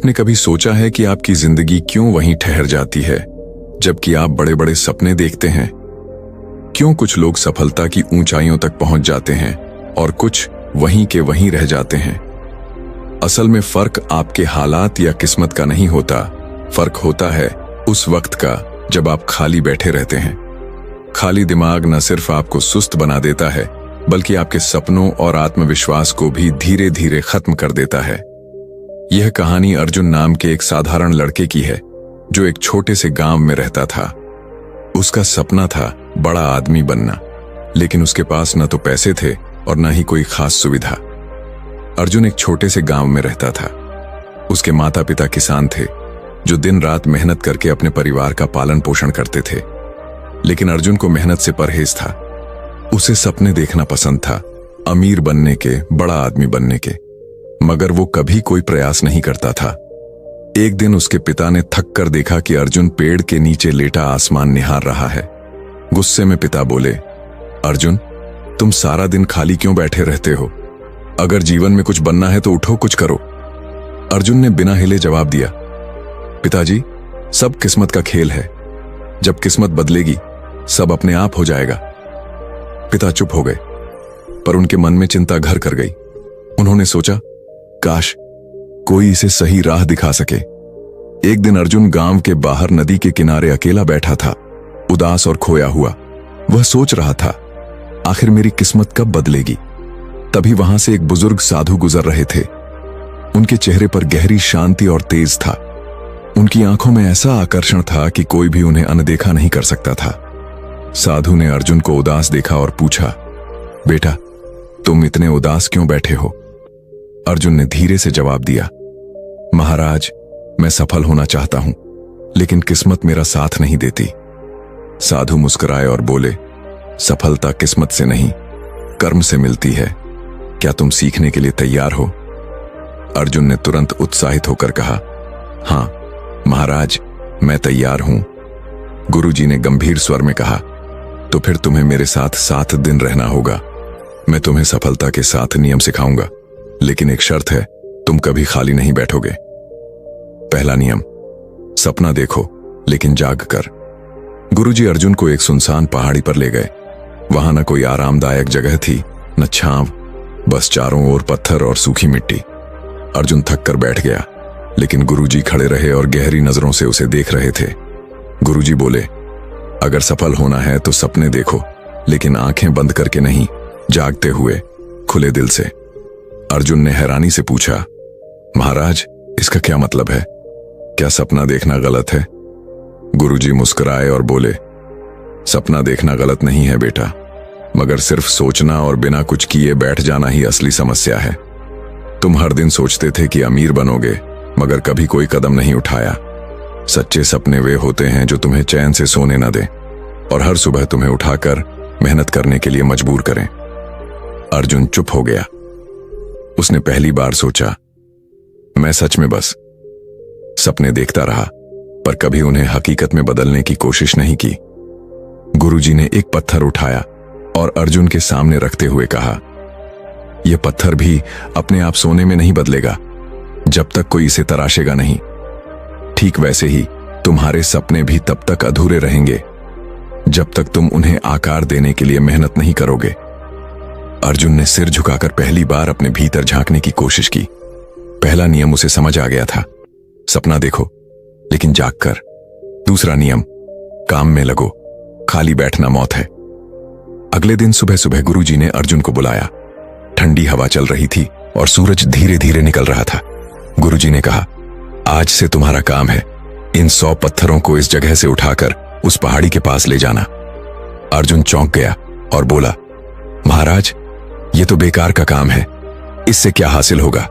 आपने कभी सोचा है कि आपकी जिंदगी क्यों वहीं ठहर जाती है जबकि आप बड़े बड़े सपने देखते हैं? क्यों कुछ लोग सफलता की ऊंचाइयों तक पहुंच जाते हैं और कुछ वहीं के वहीं रह जाते हैं? असल में फर्क आपके हालात या किस्मत का नहीं होता, फर्क होता है उस वक्त का जब आप खाली बैठे रहते हैं। खाली दिमाग न सिर्फ आपको सुस्त बना देता है बल्कि आपके सपनों और आत्मविश्वास को भी धीरे धीरे खत्म कर देता है। यह कहानी अर्जुन नाम के एक साधारण लड़के की है जो एक छोटे से गांव में रहता था। उसका सपना था बड़ा आदमी बनना, लेकिन उसके पास न तो पैसे थे और न ही कोई खास सुविधा। अर्जुन एक छोटे से गांव में रहता था। उसके माता पिता किसान थे जो दिन रात मेहनत करके अपने परिवार का पालन पोषण करते थे, लेकिन अर्जुन को मेहनत से परहेज था। उसे सपने देखना पसंद था, अमीर बनने के, बड़ा आदमी बनने के, मगर वो कभी कोई प्रयास नहीं करता था। एक दिन उसके पिता ने थक कर देखा कि अर्जुन पेड़ के नीचे लेटा आसमान निहार रहा है। गुस्से में पिता बोले, अर्जुन, तुम सारा दिन खाली क्यों बैठे रहते हो? अगर जीवन में कुछ बनना है तो उठो, कुछ करो। अर्जुन ने बिना हिले जवाब दिया, पिताजी, सब किस्मत का खेल है। जब किस्मत बदलेगी सब अपने आप हो जाएगा। पिता चुप हो गए, पर उनके मन में चिंता घर कर गई। उन्होंने सोचा, काश कोई इसे सही राह दिखा सके। एक दिन अर्जुन गांव के बाहर नदी के किनारे अकेला बैठा था, उदास और खोया हुआ। वह सोच रहा था, आखिर मेरी किस्मत कब बदलेगी? तभी वहां से एक बुजुर्ग साधु गुजर रहे थे। उनके चेहरे पर गहरी शांति और तेज था। उनकी आंखों में ऐसा आकर्षण था कि कोई भी उन्हें अनदेखा नहीं कर सकता था। साधु ने अर्जुन को उदास देखा और पूछा, बेटा, तुम इतने उदास क्यों बैठे हो? अर्जुन ने धीरे से जवाब दिया, महाराज, मैं सफल होना चाहता हूं, लेकिन किस्मत मेरा साथ नहीं देती। साधु मुस्कुराए और बोले, सफलता किस्मत से नहीं, कर्म से मिलती है। क्या तुम सीखने के लिए तैयार हो? अर्जुन ने तुरंत उत्साहित होकर कहा, हां महाराज, मैं तैयार हूं। गुरुजी ने गंभीर स्वर में कहा, तो फिर तुम्हें मेरे साथ 7 दिन रहना होगा। मैं तुम्हें सफलता के 7 नियम सिखाऊंगा, लेकिन एक शर्त है, तुम कभी खाली नहीं बैठोगे। पहला नियम, सपना देखो लेकिन जाग कर। गुरुजी अर्जुन को एक सुनसान पहाड़ी पर ले गए। वहां न कोई आरामदायक जगह थी, न छांव, बस चारों ओर पत्थर और सूखी मिट्टी। अर्जुन थक कर बैठ गया, लेकिन गुरुजी खड़े रहे और गहरी नजरों से उसे देख रहे थे। गुरुजी बोले, अगर सफल होना है तो सपने देखो, लेकिन आंखें बंद करके नहीं, जागते हुए, खुले दिल से। अर्जुन ने हैरानी से पूछा, महाराज, इसका क्या मतलब है? क्या सपना देखना गलत है? गुरुजी मुस्कुराए और बोले, सपना देखना गलत नहीं है बेटा, मगर सिर्फ सोचना और बिना कुछ किए बैठ जाना ही असली समस्या है। तुम हर दिन सोचते थे कि अमीर बनोगे, मगर कभी कोई कदम नहीं उठाया। सच्चे सपने वे होते हैं जो तुम्हें चैन से सोने न दें और हर सुबह तुम्हें उठाकर मेहनत करने के लिए मजबूर करें। अर्जुन चुप हो गया। उसने पहली बार सोचा, मैं सच में बस सपने देखता रहा, पर कभी उन्हें हकीकत में बदलने की कोशिश नहीं की। गुरुजी ने एक पत्थर उठाया और अर्जुन के सामने रखते हुए कहा, यह पत्थर भी अपने आप सोने में नहीं बदलेगा जब तक कोई इसे तराशेगा नहीं। ठीक वैसे ही तुम्हारे सपने भी तब तक अधूरे रहेंगे जब तक तुम उन्हें आकार देने के लिए मेहनत नहीं करोगे। अर्जुन ने सिर झुकाकर पहली बार अपने भीतर झांकने की कोशिश की। पहला नियम उसे समझ आ गया था, सपना देखो लेकिन जाग कर। दूसरा नियम, काम में लगो, खाली बैठना मौत है। अगले दिन सुबह सुबह गुरुजी ने अर्जुन को बुलाया। ठंडी हवा चल रही थी और सूरज धीरे धीरे निकल रहा था। गुरुजी ने कहा, आज से तुम्हारा काम है इन 100 पत्थरों को इस जगह से उठाकर उस पहाड़ी के पास ले जाना। अर्जुन चौंक गया और बोला, महाराज, ये तो बेकार का काम है, इससे क्या हासिल होगा?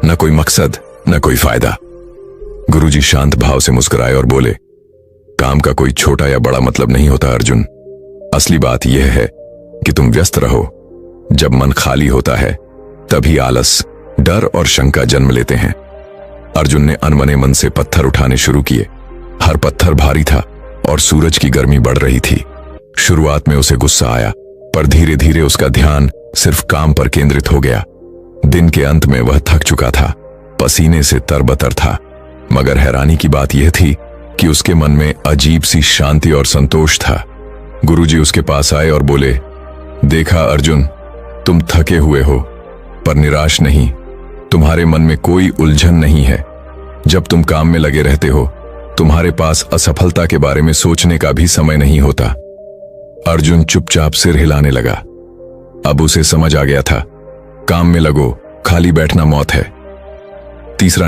न कोई मकसद, न कोई फायदा। गुरुजी शांत भाव से मुस्कुराए और बोले, काम का कोई छोटा या बड़ा मतलब नहीं होता अर्जुन। असली बात यह है कि तुम व्यस्त रहो। जब मन खाली होता है तभी आलस, डर और शंका जन्म लेते हैं। अर्जुन ने अनमने मन से पत्थर उठाने शुरू किए। हर पत्थर भारी था और सूरज की गर्मी बढ़ रही थी। शुरुआत में उसे गुस्सा आया, पर धीरे धीरे उसका ध्यान सिर्फ काम पर केंद्रित हो गया। दिन के अंत में वह थक चुका था, पसीने से तरबतर था मगर हैरानी की बात यह थी कि उसके मन में अजीब सी शांति और संतोष था। गुरुजी उसके पास आए और बोले, देखा अर्जुन, तुम थके हुए हो पर निराश नहीं। तुम्हारे मन में कोई उलझन नहीं है। जब तुम काम में लगे रहते हो, तुम्हारे पास असफलता के बारे में सोचने का भी समय नहीं होता। अर्जुन चुपचाप सिर हिलाने लगा। अब उसे समझ आ गया था, काम में लगो, खाली बैठना मौत है। तीसरा